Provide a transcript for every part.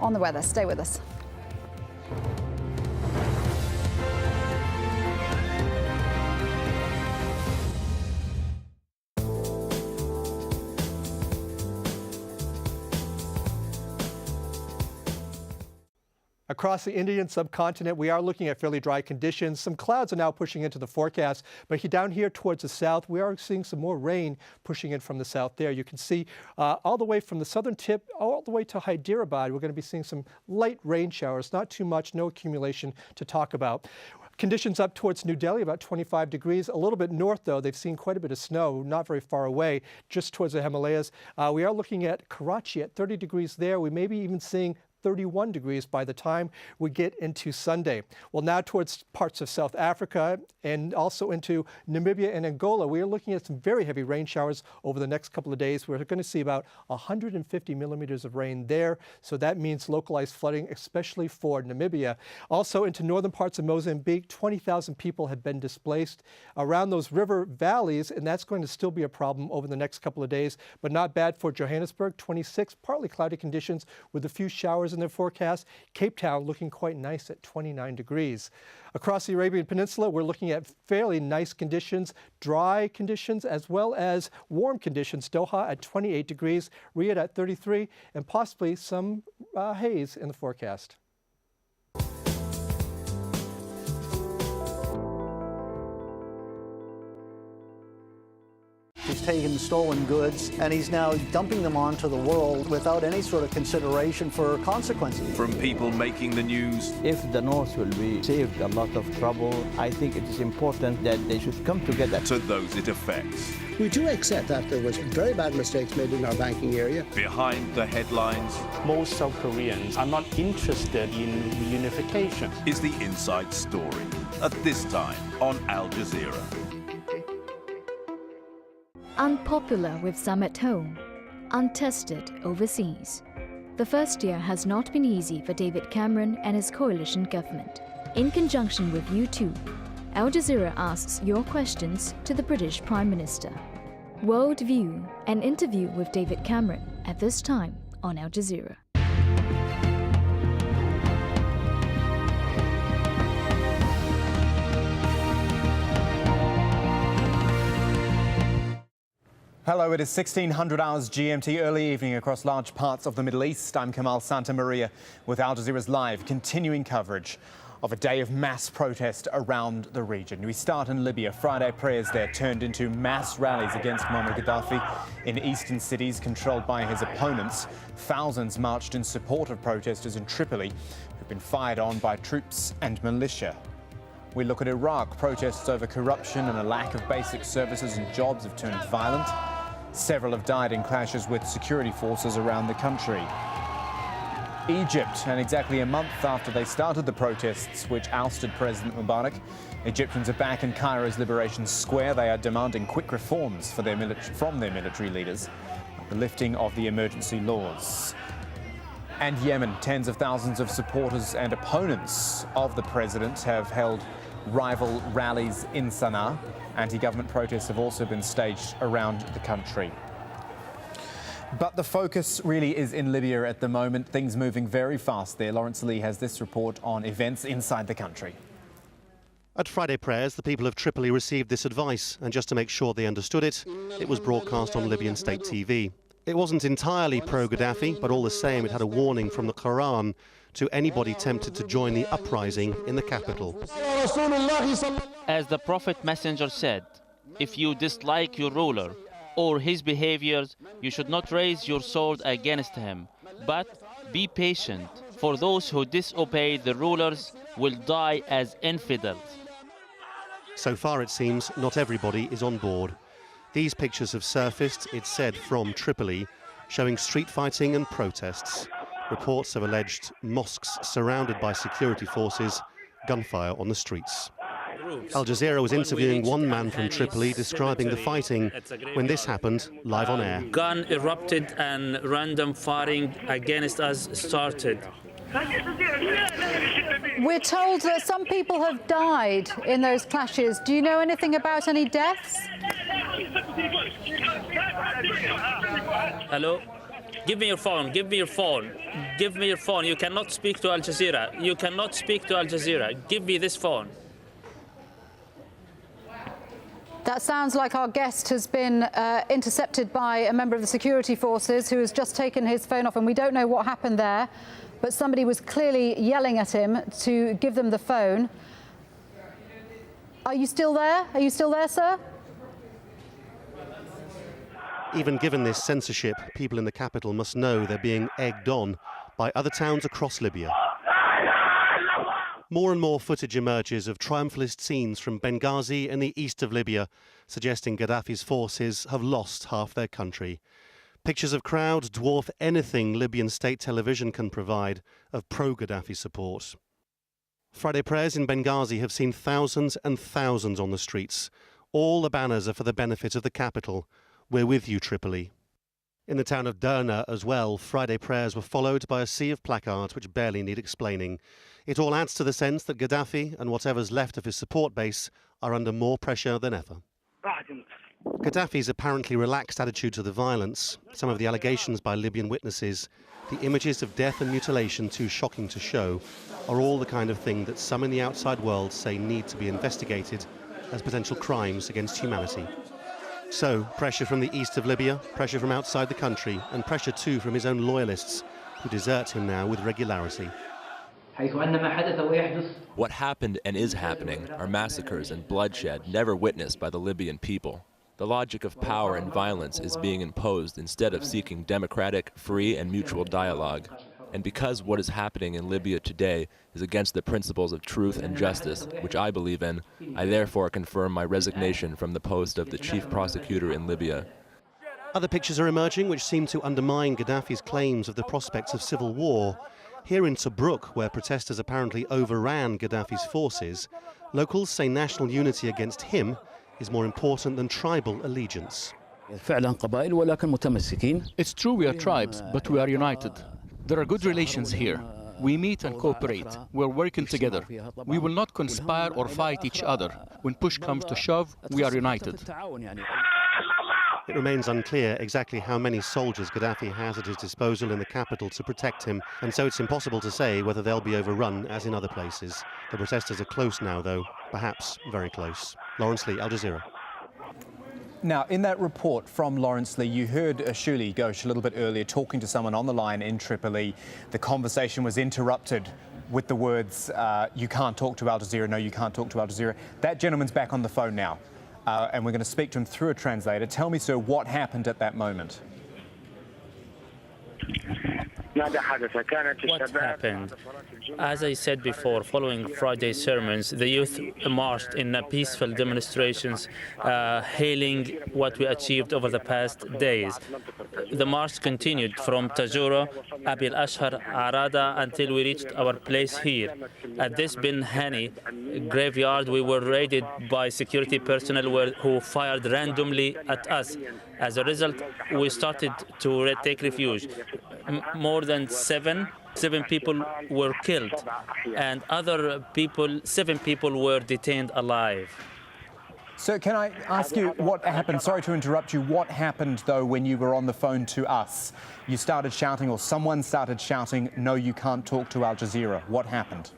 on the weather. Stay with us. Across the Indian subcontinent, we are looking at fairly dry conditions. Some clouds are now pushing into the forecast, but down here towards the south, we are seeing some more rain pushing in from the south there. You can see all the way from the southern tip, all the way to Hyderabad, we're going to be seeing some light rain showers, not too much, no accumulation to talk about. Conditions up towards New Delhi, about 25 degrees. A little bit north, though, they've seen quite a bit of snow, not very far away, just towards the Himalayas. We are looking at Karachi at 30 degrees there. We may be even seeing 31 degrees by the time we get into Sunday. Well, now towards parts of South Africa and also into Namibia and Angola, we are looking at some very heavy rain showers over the next couple of days. We're going to see about 150 millimeters of rain there. So that means localized flooding, especially for Namibia. Also into northern parts of Mozambique, 20,000 people have been displaced around those river valleys, and that's going to still be a problem over the next couple of days, but not bad for Johannesburg. 26 partly cloudy conditions with a few showers in their forecast. Cape Town looking quite nice at 29 degrees. Across the Arabian Peninsula, we're looking at fairly nice conditions, dry conditions, as well as warm conditions. Doha at 28 degrees, Riyadh at 33, and possibly some haze in the forecast. He's taken stolen goods and he's now dumping them onto the world without any sort of consideration for consequences. From people making the news. If the North will be saved a lot of trouble, I think it is important that they should come together. To those it affects. We do accept that there was very bad mistakes made in our banking area. Behind the headlines. Most South Koreans are not interested in reunification. Is the inside story. At this time on Al Jazeera. Unpopular with some at home, untested overseas. The first year has not been easy for David Cameron and his coalition government. In conjunction with U2, Al Jazeera asks your questions to the British Prime Minister. World View, an interview with David Cameron at this time on Al Jazeera. Hello, it is 1600 hours GMT, early evening across large parts of the Middle East. I'm Kamal Santamaria with Al Jazeera's live continuing coverage of a day of mass protest around the region. We start in Libya. Friday prayers there turned into mass rallies against Muammar Gaddafi in eastern cities controlled by his opponents. Thousands marched in support of protesters in Tripoli who've been fired on by troops and militia. We look at Iraq. Protests over corruption and a lack of basic services and jobs have turned violent. Several have died in clashes with security forces around the country. Egypt, and exactly a month after they started the protests which ousted President Mubarak, Egyptians are back in Cairo's Liberation Square. They are demanding quick reforms from their military leaders, the lifting of the emergency laws. And Yemen, tens of thousands of supporters and opponents of the president have held rival rallies in Sana'a. Anti-government protests have also been staged around the country. But the focus really is in Libya at the moment, things moving very fast there. Lawrence Lee has this report on events inside the country. At Friday prayers, the people of Tripoli received this advice, and just to make sure they understood it, it was broadcast on Libyan state TV. It wasn't entirely pro-Gaddafi, but all the same it had a warning from the Quran to anybody tempted to join the uprising in the capital. As the Prophet Messenger said, if you dislike your ruler or his behaviors, you should not raise your sword against him, but be patient, for those who disobey the rulers will die as infidels. So far, it seems, not everybody is on board. These pictures have surfaced, it's said, from Tripoli, showing street fighting and protests. Reports of alleged mosques surrounded by security forces, gunfire on the streets. Al Jazeera was interviewing one man from Tripoli describing the fighting when this happened live on air. Gun erupted and random firing against us started. We're told that some people have died in those clashes. Do you know anything about any deaths? Hello? Give me your phone. Give me your phone. Give me your phone. You cannot speak to Al Jazeera. You cannot speak to Al Jazeera. Give me this phone. That sounds like our guest has been intercepted by a member of the security forces who has just taken his phone off, and we don't know what happened there, but somebody was clearly yelling at him to give them the phone. Are you still there? Are you still there, sir? Even given this censorship, people in the capital must know they're being egged on by other towns across Libya. More and more footage emerges of triumphalist scenes from Benghazi in the east of Libya, suggesting Gaddafi's forces have lost half their country. Pictures of crowds dwarf anything Libyan state television can provide of pro-Gaddafi support. Friday prayers in Benghazi have seen thousands and thousands on the streets. All the banners are for the benefit of the capital. We're with you, Tripoli. In the town of Derna as well, Friday prayers were followed by a sea of placards which barely need explaining. It all adds to the sense that Gaddafi and whatever's left of his support base are under more pressure than ever. Gaddafi's apparently relaxed attitude to the violence, some of the allegations by Libyan witnesses, the images of death and mutilation too shocking to show, are all the kind of thing that some in the outside world say need to be investigated as potential crimes against humanity. So, pressure from the east of Libya, pressure from outside the country, and pressure too from his own loyalists, who desert him now with regularity. What happened and is happening are massacres and bloodshed never witnessed by the Libyan people. The logic of power and violence is being imposed instead of seeking democratic, free, and mutual dialogue. And because what is happening in Libya today is against the principles of truth and justice, which I believe in, I therefore confirm my resignation from the post of the chief prosecutor in Libya. Other pictures are emerging which seem to undermine Gaddafi's claims of the prospects of civil war. Here in Tobruk, where protesters apparently overran Gaddafi's forces, locals say national unity against him is more important than tribal allegiance. It's true we are tribes, but we are united. There are good relations here. We meet and cooperate. We're working together. We will not conspire or fight each other. When push comes to shove, we are united. It remains unclear exactly how many soldiers Gaddafi has at his disposal in the capital to protect him, and so it's impossible to say whether they'll be overrun as in other places. The protesters are close now, though, perhaps very close. Lawrence Lee, Al Jazeera. Now, in that report from Lawrence Lee, you heard Shuli Ghosh a little bit earlier talking to someone on the line in Tripoli. The conversation was interrupted with the words, you can't talk to Al Jazeera, no, you can't talk to Al Jazeera. That gentleman's back on the phone now, and we're going to speak to him through a translator. Tell me, sir, what happened at that moment? What happened? As I said before, following Friday's sermons, the youth marched in peaceful demonstrations, hailing what we achieved over the past days. The march continued from Tajura, Abil Ashar, Arada, until we reached our place here. At this Bin Hani graveyard, we were raided by security personnel who fired randomly at us. As a result, we started to take refuge. More than seven people were killed, and seven people were detained alive. Sir, can I ask you what happened? Sorry to interrupt you. What happened, though, when you were on the phone to us? You started shouting, or someone started shouting, no, you can't talk to Al Jazeera. What happened?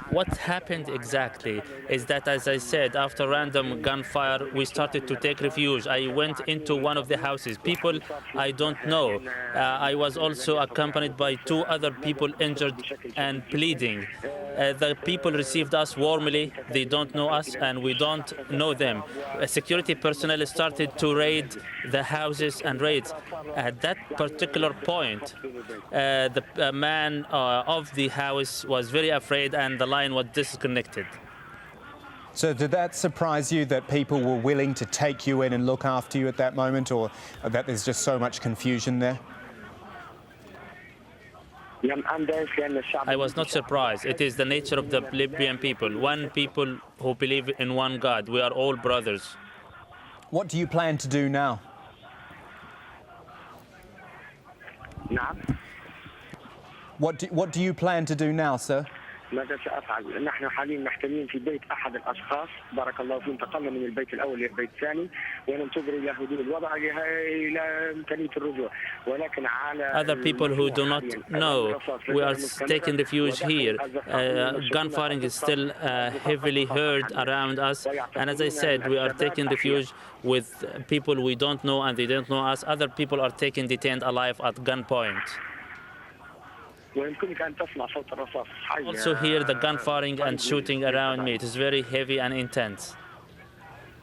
What happened exactly is that, as I said, after random gunfire, we started to take refuge. I went into one of the houses. People I don't know. I was also accompanied by two other people injured and bleeding. The people received us warmly. They don't know us, and we don't know them. Security personnel started to raid the houses and raids. At that particular point, the man of the house was very afraid, and the line was disconnected. So did that surprise you that people were willing to take you in and look after you at that moment, or that there's just so much confusion there? I was not surprised. It is the nature of the Libyan people. One people who believe in one God. We are all brothers. What do you plan to do now? What do you plan to do now, sir? ماذا سأفعل؟ نحن حاليا محتمين في بيت أحد الأشخاص، بارك الله فيه، انتقلنا من البيت الأول إلى البيت الثاني، Other people who do not know, we are taking refuge here. Gunfiring is still heavily heard around us, and as I said, we are taking refuge with people we don't know and they don't know us. Other people are taken detained alive at gunpoint. Also hear the gunfiring and shooting around me. It is very heavy and intense.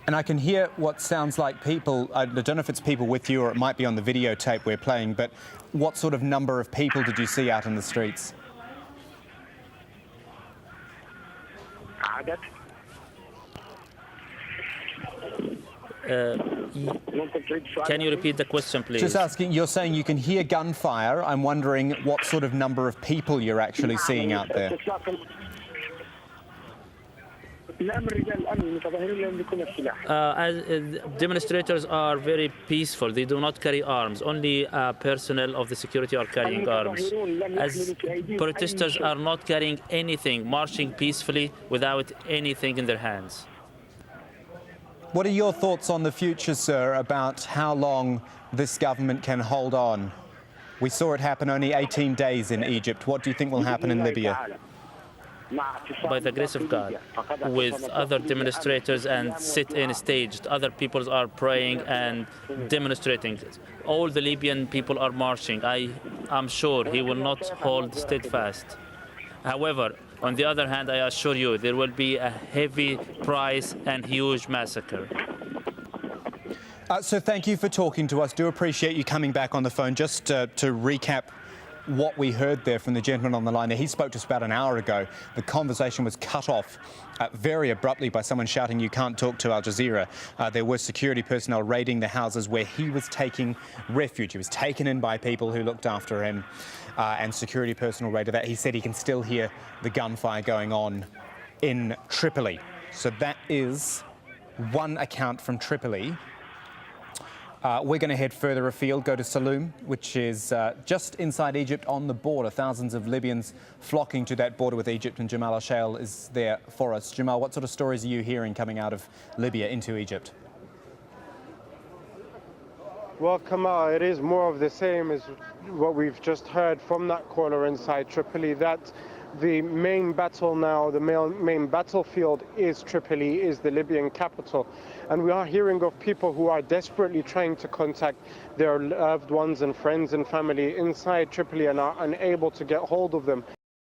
And I can hear what sounds like people. I don't know if it's people with you or it might be on the videotape we're playing, but what sort of number of people did you see out in the streets? Can you repeat the question, please? Just asking, you're saying you can hear gunfire. I'm wondering what sort of number of people you're actually seeing out there. Demonstrators are very peaceful. They do not carry arms. Only personnel of the security are carrying arms. As protesters are not carrying anything, marching peacefully without anything in their hands. What are your thoughts on the future, sir, about how long this government can hold on? We saw it happen only 18 days in Egypt. What do you think will happen in Libya? By the grace of God, with other demonstrators and sit-in staged, other people are praying and demonstrating. All the Libyan people are marching. I'm sure he will not hold steadfast. However, on the other hand, I assure you, there will be a heavy price and huge massacre. So thank you for talking to us. Do appreciate you coming back on the phone. Just to recap what we heard there from the gentleman on the line there. He spoke to us about an hour ago. The conversation was cut off very abruptly by someone shouting, "You can't talk to AlJazeera." There were security personnel raiding the houses where he was taking refuge. He was taken in by people who looked after him, and security personnel raided that. He said he can still hear the gunfire going on in Tripoli. So that is one account from Tripoli. We're going to head further afield, go to Saloum, which is just inside Egypt on the border. Thousands of Libyans flocking to that border with Egypt, and Jamal Al-Shail is there for us. Jamal, what sort of stories are you hearing coming out of Libya into Egypt? Well, Kamal, it is more of the same as what we've just heard from that caller inside Tripoli, that the main battle now, the main battlefield is Tripoli, is the Libyan capital. And we are hearing of people who are desperately trying to contact their loved ones and friends and family inside Tripoli and are unable to get hold of them.